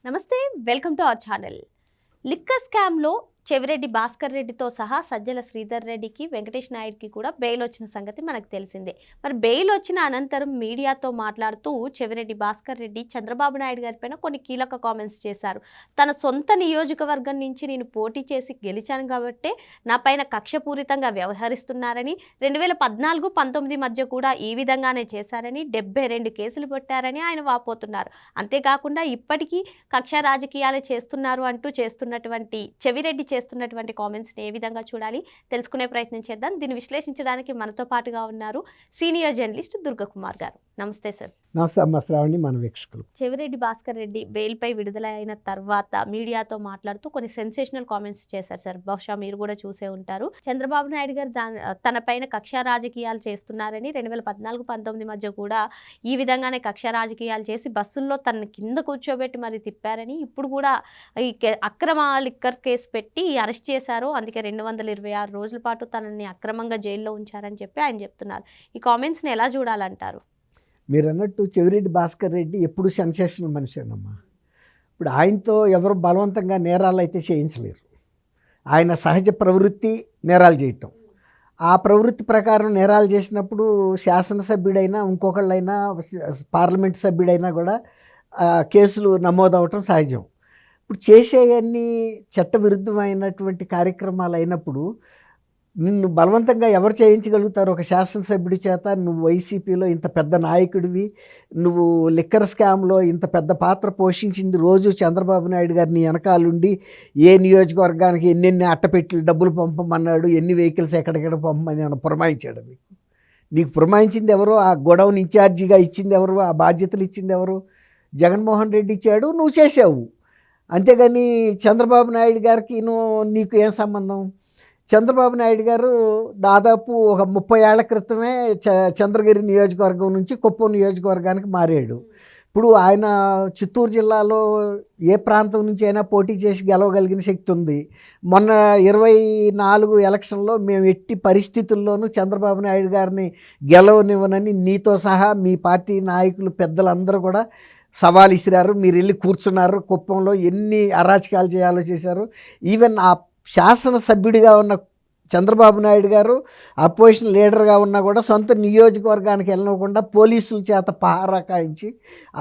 నమస్తే, welcome to our channel. Liquor స్కామ్లో చెవిరెడ్డి భాస్కర్ రెడ్డితో సహా సజ్జల శ్రీధర్ రెడ్డికి, వెంకటేష్ నాయుడుకి కూడా బెయిల్ వచ్చిన సంగతి మనకు తెలిసిందే. మరి బెయిల్ వచ్చిన అనంతరం మీడియాతో మాట్లాడుతూ చెవిరెడ్డి భాస్కర్ రెడ్డి చంద్రబాబు నాయుడు గారి పైన కొన్ని కీలక కామెంట్స్ చేశారు. తన సొంత నియోజకవర్గం నుంచి నేను పోటీ చేసి గెలిచాను కాబట్టే నా పైన కక్షపూరితంగా వ్యవహరిస్తున్నారని, 2014-19 మధ్య కూడా ఈ విధంగానే చేశారని, 72 కేసులు పెట్టారని ఆయన వాపోతున్నారు. అంతేకాకుండా ఇప్పటికీ కక్ష రాజకీయాలే చేస్తున్నారు అంటూ చేస్తున్నటువంటి చెవిరెడ్డి చేస్తున్నటువంటి కామెంట్స్ని ఏ విధంగా చూడాలి తెలుసుకునే ప్రయత్నం చేద్దాం. దీన్ని విశ్లేషించడానికి మనతో పాటుగా ఉన్నారు సీనియర్ జర్నలిస్ట్ దుర్గకుమార్ గారు. నమస్తే సార్. నమస్తే అమ్మ శ్రావణి, మన వీక్షకులు. చెవిరెడ్డి భాస్కర్ రెడ్డి బెయిల్పై విడుదల అయిన తర్వాత మీడియాతో మాట్లాడుతూ కొన్ని సెన్సేషనల్ కామెంట్స్ చేశారు సార్. బహుశా మీరు కూడా చూసే ఉంటారు. చంద్రబాబు నాయుడు గారు తన పైన కక్ష రాజకీయాలు చేస్తున్నారని, 2014-19 మధ్య కూడా ఈ విధంగానే కక్ష రాజకీయాలు చేసి బస్సుల్లో తన కింద కూర్చోబెట్టి మరి తిప్పారని, ఇప్పుడు కూడా ఈ అక్రమ లిక్కర్ కేసు పెట్టి అరెస్ట్ చేశారు, అందుకే 226 రోజుల పాటు తనని అక్రమంగా జైల్లో ఉంచారని చెప్పి ఆయన చెప్తున్నారు. ఈ కామెంట్స్ని ఎలా చూడాలంటారు? మీరు అన్నట్టు చెవిరెడ్డి భాస్కర్ రెడ్డి ఎప్పుడు సెన్సేషనల్ మనిషి అన్నమ్మా. ఇప్పుడు ఆయనతో ఎవరు బలవంతంగా నేరాలు అయితే చేయించలేరు. ఆయన సహజ ప్రవృత్తి నేరాలు చేయటం. ఆ ప్రవృత్తి ప్రకారం నేరాలు చేసినప్పుడు శాసనసభ్యుడైనా ఇంకొకళ్ళైనా పార్లమెంట్ సభ్యుడైనా కూడా కేసులు నమోదవటం సహజం. ఇప్పుడు చేసేవన్నీ చట్టవిరుద్ధమైనటువంటి కార్యక్రమాలు అయినప్పుడు నిన్ను బలవంతంగా ఎవరు చేయించగలుగుతారు? ఒక శాసనసభ్యుడి చేత నువ్వు వైసీపీలో ఇంత పెద్ద నాయకుడివి, నువ్వు లిక్కర్ స్కామ్లో ఇంత పెద్ద పాత్ర పోషించింది, రోజు చంద్రబాబు నాయుడు గారిని వెనకాలండి ఏ నియోజకవర్గానికి ఎన్నెన్ని అట్టపెట్టెలు డబ్బులు పంపమన్నాడు, ఎన్ని వెహికల్స్ ఎక్కడెక్కడ పంపమని అని పురమాయించాడు. నీకు పురమాయించింది ఎవరు? ఆ గొడవని ఇన్ఛార్జిగా ఇచ్చింది ఎవరు? ఆ బాధ్యతలు ఇచ్చింది ఎవరు? జగన్మోహన్ రెడ్డి ఇచ్చాడు, నువ్వు చేసావు. అంతేగాని చంద్రబాబు నాయుడు గారికి నీకు ఏం సంబంధం? చంద్రబాబు నాయుడు గారు దాదాపు ఒక 30 ఏళ్ల క్రితమే చంద్రగిరి నియోజకవర్గం నుంచి కుప్పం నియోజకవర్గానికి మారాడు. ఇప్పుడు ఆయన చిత్తూరు జిల్లాలో ఏ ప్రాంతం నుంచి అయినా పోటీ చేసి గెలవగలిగిన శక్తి ఉంది. మొన్న 24 ఎలక్షన్లో మేము ఎట్టి పరిస్థితుల్లోనూ చంద్రబాబు నాయుడు గారిని గెలవనివ్వనని నీతో సహా మీ పార్టీ నాయకులు పెద్దలందరూ కూడా సవాల్ ఇసిరారు. మీరు వెళ్ళి కూర్చున్నారు. కుప్పంలో ఎన్ని అరాచకాలు చేయాలో చేశారు. ఈవెన్ ఆ శాసనసభ్యుడిగా ఉన్న చంద్రబాబు నాయుడు గారు అపోజిషన్ లీడర్గా ఉన్నా కూడా సొంత నియోజకవర్గానికి వెళ్ళకుండా పోలీసుల చేత పహారా కాయించి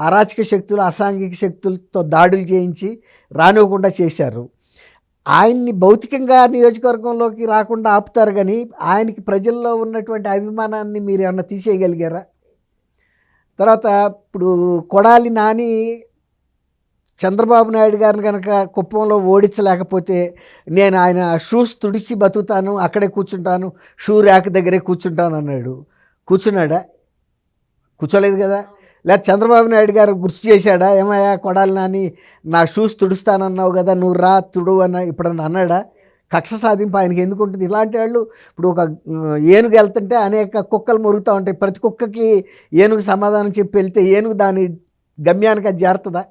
అరాచక శక్తులు, అసాంఘిక శక్తులతో దాడులు చేయించి రానివ్వకుండా చేశారు. ఆయన్ని భౌతికంగా నియోజకవర్గంలోకి రాకుండా ఆపుతారు, కానీ ఆయనకి ప్రజల్లో ఉన్నటువంటి అభిమానాన్ని మీరు ఏమన్నా తీసేయగలిగారా? తర్వాత ఇప్పుడు కొడాలి నాని చంద్రబాబు నాయుడు గారిని కనుక కుప్పంలో ఓడించలేకపోతే నేను ఆయన షూస్ తుడిచి బతుకుతాను, అక్కడే కూర్చుంటాను, షూ ర్యాక్ దగ్గరే కూర్చుంటాను అన్నాడు. కూర్చున్నాడా? కూర్చోలేదు కదా. లేదా చంద్రబాబు నాయుడు గారు గుర్తు చేశాడా? ఏమయ్యా కొడాలి నాని, నా షూస్ తుడుస్తానన్నావు కదా, నువ్వు రా తుడు అన్న ఇప్పుడన్నా అన్నాడా? కక్ష సాధింపు ఆయనకి ఎందుకు ఉంటుంది? ఇలాంటి వాళ్ళు ఇప్పుడు ఒక ఏనుగు వెళ్తుంటే అనేక కుక్కలు మొరుగుతూ ఉంటాయి. ప్రతి కుక్కకి ఏనుగు సమాధానం చెప్పి వెళ్తే ఏనుగు దాని గమ్యానికి అది చేరుతుందా?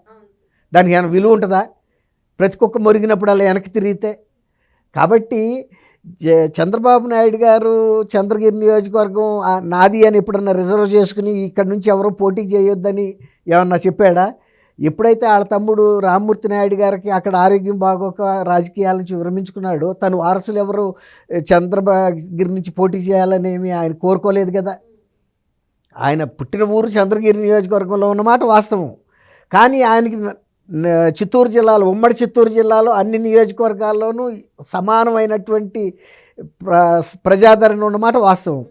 దానికి ఏమైనా విలువ ఉంటుందా? ప్రతి కుక్క మొరిగినప్పుడు అలా వెనక్కి తిరిగితే. కాబట్టి చంద్రబాబు నాయుడు గారు చంద్రగిరి నియోజకవర్గం నాది అని ఎప్పుడన్నా రిజర్వ్ చేసుకుని ఇక్కడి నుంచి ఎవరో పోటీ చేయొద్దని ఏమన్నా చెప్పాడా? ఎప్పుడైతే వాళ్ళ తమ్ముడు రామ్మూర్తి నాయుడు గారికి అక్కడ ఆరోగ్యం బాగోక రాజకీయాల నుంచి విరమించుకున్నాడో తను వారసులు ఎవరు చంద్రగిరి నుంచి పోటీ చేయాలనేమి ఆయన కోరుకోలేదు కదా. ఆయన పుట్టిన ఊరు చంద్రగిరి నియోజకవర్గంలో ఉన్నమాట వాస్తవం. కానీ ఆయనకి చిత్తూరు జిల్లాలో, ఉమ్మడి చిత్తూరు జిల్లాలో అన్ని నియోజకవర్గాల్లోనూ సమానమైనటువంటి ప్రజాదరణ ఉన్నమాట వాస్తవం.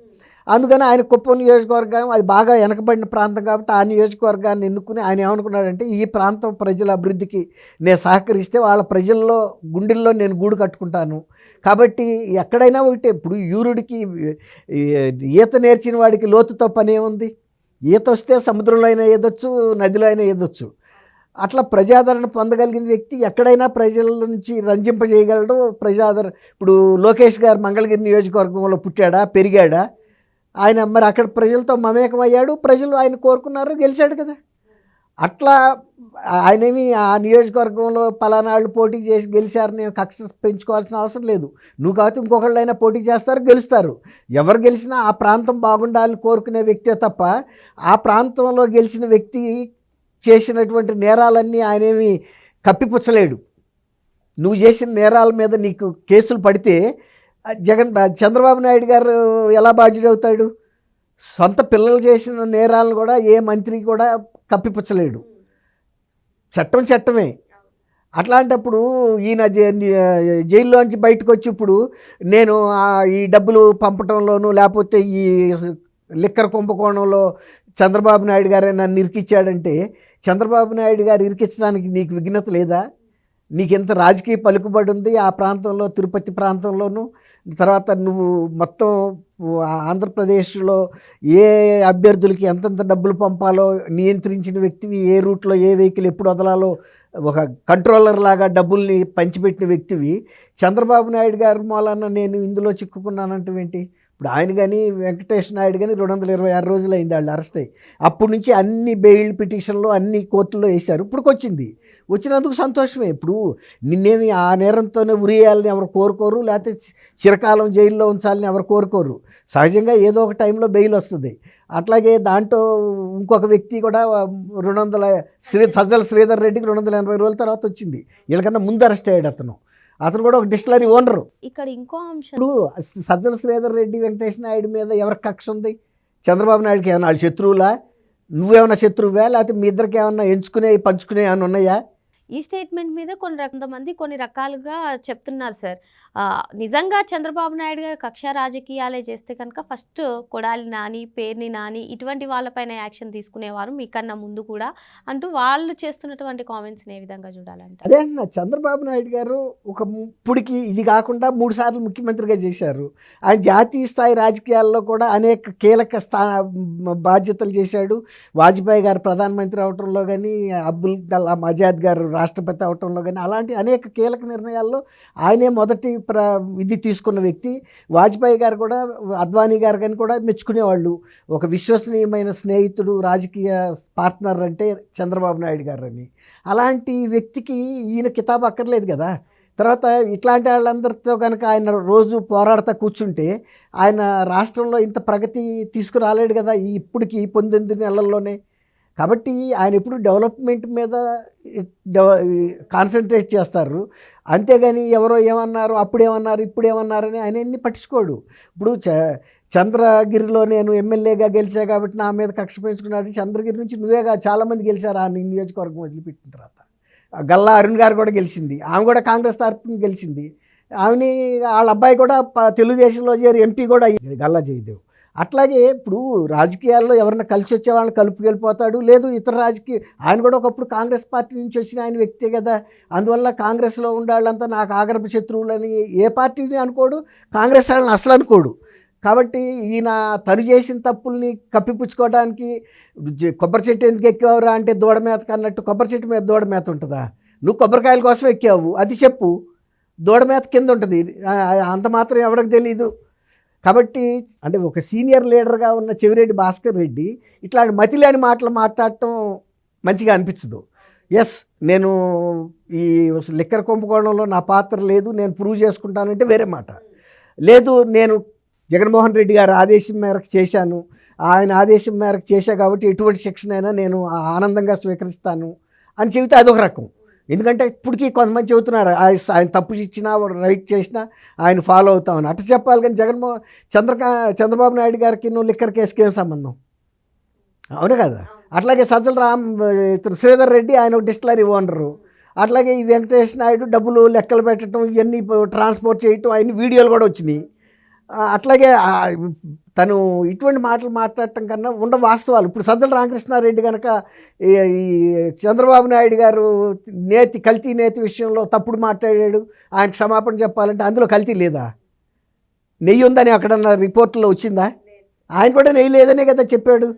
అందుకని ఆయన కుప్పం నియోజకవర్గం అది బాగా వెనకబడిన ప్రాంతం కాబట్టి ఆ నియోజకవర్గాన్ని ఎన్నుకుని ఆయన ఏమనుకున్నాడంటే ఈ ప్రాంతం ప్రజల అభివృద్ధికి నేను సహకరిస్తే వాళ్ళ ప్రజల్లో గుండెల్లో నేను గూడు కట్టుకుంటాను. కాబట్టి ఎక్కడైనా ఒకటే. ఇప్పుడు యూరుడికి ఈత నేర్చిన వాడికి లోతుతో పని ఏముంది? ఈత వస్తే సముద్రంలో అయినా ఈదొచ్చు, నదిలో అయినా ఈదొచ్చు. అట్లా ప్రజాదరణ పొందగలిగిన వ్యక్తి ఎక్కడైనా ప్రజల నుంచి రంజింపజేయగలడు. ఇప్పుడు లోకేష్ గారు మంగళగిరి నియోజకవర్గంలో పుట్టాడా, పెరిగాడా? ఆయన మరి అక్కడ ప్రజలతో మమేకమయ్యాడు, ప్రజలు ఆయన కోరుకున్నారు, గెలిచాడు కదా. అట్లా ఆయనేమి ఆ నియోజకవర్గంలో పలానాళ్ళు పోటీ చేసి గెలిచారని కక్ష పెంచుకోవాల్సిన అవసరం లేదు. నువ్వు కాకపోతే ఇంకొకళ్ళైనా పోటీ చేస్తారు, గెలుస్తారు. ఎవరు గెలిచినా ఆ ప్రాంతం బాగుండాలని కోరుకునే వ్యక్తే తప్ప ఆ ప్రాంతంలో గెలిచిన వ్యక్తి చేసినటువంటి నేరాలన్నీ ఆయనేమి కప్పిపుచ్చలేడు. నువ్వు చేసిన నేరాల మీద నీకు కేసులు పడితే చంద్రబాబు నాయుడు గారు ఎలా బాధ్యుడవుతాడు? సొంత పిల్లలు చేసిన నేరాలను కూడా ఏ మంత్రి కూడా కప్పిపుచ్చలేడు. చట్టం చట్టమే. అట్లాంటప్పుడు ఈయన జైల్లోంచి బయటకు వచ్చి ఇప్పుడు నేను ఈ డబ్బులు పంపటంలోనూ లేకపోతే ఈ లిక్కర్ కుంభకోణంలో చంద్రబాబు నాయుడు గారే నన్ను ఇరికిచ్చాడంటే చంద్రబాబు నాయుడు గారు ఇరికించడానికి నీకు విఘ్నత లేదా? నీకెంత రాజకీయ పలుకుబడి ఉంది ఆ ప్రాంతంలో, తిరుపతి ప్రాంతంలోనూ. తర్వాత నువ్వు మొత్తం ఆంధ్రప్రదేశ్లో ఏ అభ్యర్థులకి ఎంతెంత డబ్బులు పంపాలో నియంత్రించిన వ్యక్తివి, ఏ రూట్లో ఏ వెహికల్ ఎప్పుడు వదలాలో ఒక కంట్రోలర్ లాగా డబ్బుల్ని పంచిపెట్టిన వ్యక్తివి. చంద్రబాబు నాయుడు గారి మూలాన నేను ఇందులో చిక్కుకున్నానంటే ఏంటి? ఇప్పుడు ఆయన కానీ వెంకటేష్ నాయుడు కానీ 226 రోజులు అయింది వాళ్ళు అరెస్ట్ అయ్యి. అప్పటి నుంచి అన్ని బెయిల్ పిటిషన్లు అన్ని కోర్టుల్లో వేశారు. ఇప్పుడుకొచ్చింది. వచ్చినందుకు సంతోషమే. ఇప్పుడు నిన్నేమి ఆ నేరంతోనే ఉరియాలని ఎవరు కోరుకోరు, లేకపోతే చిరకాలం జైల్లో ఉంచాలని ఎవరు కోరుకోరు. సహజంగా ఏదో ఒక టైంలో బెయిల్ వస్తుంది. అట్లాగే దాంట్లో ఇంకొక వ్యక్తి కూడా 200 సజ్జల శ్రీధర్ రెడ్డికి 280 రోజుల తర్వాత వచ్చింది. వీళ్ళకన్నా ముందు అరెస్ట్ అయ్యాడు అతను కూడా ఒక డిస్టిలరీ ఓనరు. ఇక్కడ ఇంకో అంశం, ఇప్పుడు సజ్జల శ్రీధర్ రెడ్డి వెంకటేష్ నాయుడు మీద ఎవరికి కక్ష ఉంది? చంద్రబాబు నాయుడుకి ఏమన్నా వాళ్ళు శత్రువులా? నువ్వేమన్నా శత్రువువా? లేకపోతే మీ ఇద్దరికి ఏమన్నా ఎంచుకునే పంచుకునే ఏమన్నా ఉన్నాయా? ఈ స్టేట్మెంట్ మీద కొంతమంది కొన్ని రకాలుగా చెప్తున్నారు సార్. నిజంగా చంద్రబాబు నాయుడు గారు కక్ష రాజకీయాలే చేస్తే కనుక ఫస్ట్ కొడాలి నాని, పేర్ని నాని ఇటువంటి వాళ్ళపైన యాక్షన్ తీసుకునేవారు మీకన్నా ముందు కూడా అంటూ వాళ్ళు చేస్తున్నటువంటి కామెంట్స్ని ఏ విధంగా చూడాలంటే? అదే అన్న, చంద్రబాబు నాయుడు గారు ఇప్పుడుకి ఇది కాకుండా 3 సార్లు ముఖ్యమంత్రిగా చేశారు. ఆయన జాతీయ స్థాయి రాజకీయాల్లో కూడా అనేక కీలక బాధ్యతలు చేశాడు. వాజ్పేయి గారు ప్రధానమంత్రి అవటంలో కానీ, అబ్దుల్ కలాం ఆజాద్ గారు రాష్ట్రపతి అవటంలో కానీ అలాంటి అనేక కీలక నిర్ణయాల్లో ఆయనే మొదటి ఇది తీసుకున్న వ్యక్తి. వాజ్పేయి గారు కూడా, అద్వానీ గారు కానీ కూడా మెచ్చుకునేవాళ్ళు. ఒక విశ్వసనీయమైన స్నేహితుడు, రాజకీయ పార్ట్నర్ అంటే చంద్రబాబు నాయుడు గారు అని. అలాంటి వ్యక్తికి ఈయన కితాబు అక్కర్లేదు కదా. తర్వాత ఇట్లాంటి వాళ్ళందరితో కనుక ఆయన రోజు పోరాడుతూ కూర్చుంటే ఆయన రాష్ట్రంలో ఇంత ప్రగతి తీసుకురాలేడు కదా ఇప్పటికి 19 నెలల్లోనే. కాబట్టి ఆయన ఎప్పుడు డెవలప్మెంట్ మీద కాన్సన్ట్రేట్ చేస్తారు. అంతేగాని ఎవరో ఏమన్నారు, అప్పుడేమన్నారు, ఇప్పుడేమన్నారని ఆయన ఎన్ని పట్టించుకోడు. ఇప్పుడు చంద్రగిరిలో నేను ఎమ్మెల్యేగా గెలిచా కాబట్టి నా మీద కక్ష పెంచుకున్నాడు. చంద్రగిరి నుంచి నువ్వేగా చాలామంది గెలిచారు ఆ నియోజకవర్గం వదిలిపెట్టిన తర్వాత. గల్లా అరుణ్ గారు కూడా గెలిచింది. ఆమె కూడా కాంగ్రెస్ తరఫున గెలిచింది. ఆమెని వాళ్ళ అబ్బాయి కూడా తెలుగుదేశంలో చేరి ఎంపీ కూడా గల్లా జయదేవ్. అట్లాగే ఇప్పుడు రాజకీయాల్లో ఎవరైనా కలిసి వచ్చే వాళ్ళని కలుపుకెళ్ళిపోతాడు. లేదు ఇతర ఆయన కూడా ఒకప్పుడు కాంగ్రెస్ పార్టీ నుంచి వచ్చిన ఆయన వ్యక్తే కదా. అందువల్ల కాంగ్రెస్లో ఉండాలంతా నాకు ఆగర్భ శత్రువులని ఏ పార్టీని అనుకోడు, కాంగ్రెస్ వాళ్ళని అసలు అనుకోడు. కాబట్టి ఈయన తను చేసిన తప్పుల్ని కప్పిపుచ్చుకోవడానికి కొబ్బరి చెట్టు ఎందుకు ఎక్కావురా అంటే దూడ మేతకు అన్నట్టు, కొబ్బరి చెట్టు మీద దూడ మేత ఉంటుందా? నువ్వు కొబ్బరికాయల కోసం ఎక్కావు, అది చెప్పు. దూడ మేత కింద ఉంటుంది, అంత మాత్రం ఎవరికి తెలీదు. కాబట్టి అంటే ఒక సీనియర్ లీడర్గా ఉన్న చెవిరెడ్డి భాస్కర్ రెడ్డి ఇట్లాంటి మతిలేని మాటలు మాట్లాడటం మంచిగా అనిపించదు. ఎస్, నేను ఈ లిక్కర్ కుంభకోణంలో నా పాత్ర లేదు, నేను ప్రూవ్ చేసుకుంటానంటే వేరే మాట. లేదు, నేను జగన్మోహన్ రెడ్డి గారి ఆదేశం మేరకు చేశాను, ఆయన ఆదేశం మేరకు చేశా కాబట్టి ఎటువంటి శిక్షణైనా నేను ఆనందంగా స్వీకరిస్తాను అని చెబితే అదొక రకం. ఎందుకంటే ఇప్పటికీ కొంతమంది చెబుతున్నారు ఆయన తప్పు ఇచ్చినా రైట్ చేసినా ఆయన ఫాలో అవుతామని. అట్లా చెప్పాలి. కానీ చంద్రబాబు నాయుడు గారికి నువ్వు లిక్కర్ కేసుకి ఏం సంబంధం? అవును కదా. అట్లాగే శ్రీధర్ రెడ్డి ఆయన ఒక డిస్టిలరీ ఓనరు. అట్లాగే ఈ వెంకటేష్ నాయుడు డబ్బులు లెక్కలు పెట్టడం, ఇవన్నీ ట్రాన్స్పోర్ట్ చేయటం, అవన్నీ వీడియోలు కూడా వచ్చినాయి. అట్లాగే తను ఇటువంటి మాటలు మాట్లాడటం కన్నా వాస్తవాలు. ఇప్పుడు సజ్జల రామకృష్ణారెడ్డి కనుక ఈ చంద్రబాబు నాయుడు గారు కల్తీ నేతి విషయంలో తప్పుడు మాట్లాడాడు, ఆయన క్షమాపణ చెప్పాలంటే అందులో కల్తీ లేదా? నెయ్యి ఉందని అక్కడన్నా రిపోర్ట్లో వచ్చిందా? ఆయన కూడా నెయ్యి లేదనే కదా చెప్పాడు.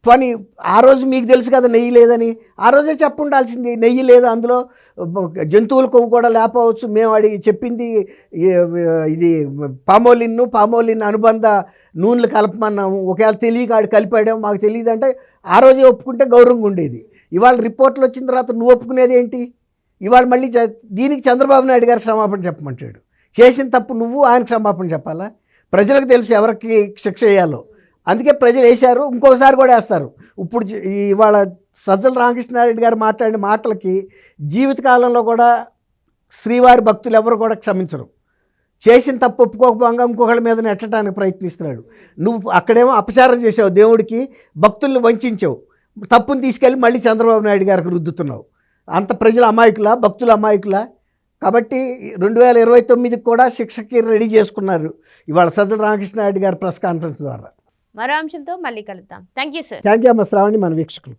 పని ఆ రోజు మీకు తెలుసు కదా నెయ్యి లేదని, ఆ రోజే చెప్పుండాల్సింది. నెయ్యి లేదా అందులో, జంతువుల కొవ్వు కూడా లేకపోవచ్చు, మేము అడిగి చెప్పింది ఇది పామోలిన్ అనుబంధ నూనెలు కలపమన్నాము, ఒకవేళ తెలియక ఆడు కలిపాడాము, మాకు తెలియదు అంటే ఆ రోజే ఒప్పుకుంటే గౌరవంగా ఉండేది. ఇవాళ రిపోర్ట్లు వచ్చిన తర్వాత నువ్వు ఒప్పుకునేది ఏంటి? ఇవాళ మళ్ళీ దీనికి చంద్రబాబు నాయుడు గారు క్షమాపణ చెప్పమంటాడు. చేసిన తప్పు నువ్వు ఆయన క్షమాపణ చెప్పాలా? ప్రజలకు తెలుసు ఎవరికి శిక్ష వేయాలో. అందుకే ప్రజలు వేశారు, ఇంకొకసారి కూడా వేస్తారు. ఇప్పుడు ఇవాళ సజ్జల రామకృష్ణారెడ్డి గారు మాట్లాడిన మాటలకి జీవితకాలంలో కూడా శ్రీవారి భక్తులు ఎవరు కూడా క్షమించరు. చేసిన తప్పు ఒప్పుకోకపోగా ఇంకొకళ్ళ మీద నెట్టడానికి ప్రయత్నిస్తున్నాడు. నువ్వు అక్కడేమో అపచారం చేసావు, దేవుడికి భక్తుల్ని వంచావు, తప్పుని తీసుకెళ్ళి మళ్ళీ చంద్రబాబు నాయుడు గారికి రుద్దుతున్నావు. అంత ప్రజల అమాయకులా, భక్తుల అమాయకులా? కాబట్టి 2029కి కూడా శిక్షకి రెడీ చేసుకున్నారు ఇవాళ సజ్జల రామకృష్ణారెడ్డి గారి ప్రెస్ కాన్ఫరెన్స్ ద్వారా. మరో అంశంతో మళ్ళీ కలుద్దాం. Thank you sir. Thank you అమ్మ శ్రావణి, మన వీక్షకులు.